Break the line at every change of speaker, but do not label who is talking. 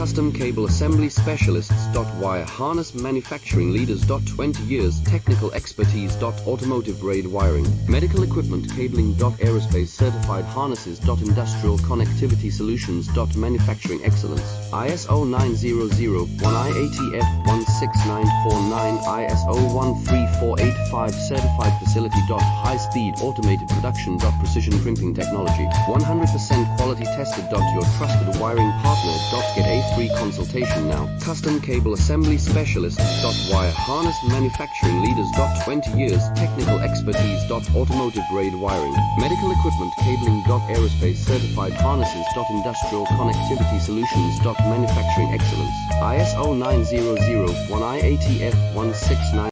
Custom Cable Assembly Specialists. Wire Harness Manufacturing Leaders. 20 years technical expertise. Automotive grade wiring, medical equipment cabling. Aerospace certified harnesses. Industrial connectivity solutions. Manufacturing excellence. ISO 9001 IATF 16949 ISO 13485 certified facility. High speed automated production. Precision crimping technology, 100% quality tested. Your trusted wiring partner. Get a free consultation now. Custom Cable Assembly Specialists. Wire Harness Manufacturing Leaders. 20 years technical expertise. Automotive grade wiring, medical equipment cabling. Aerospace certified harnesses. Industrial connectivity solutions. Manufacturing excellence. ISO 9001 IATF 169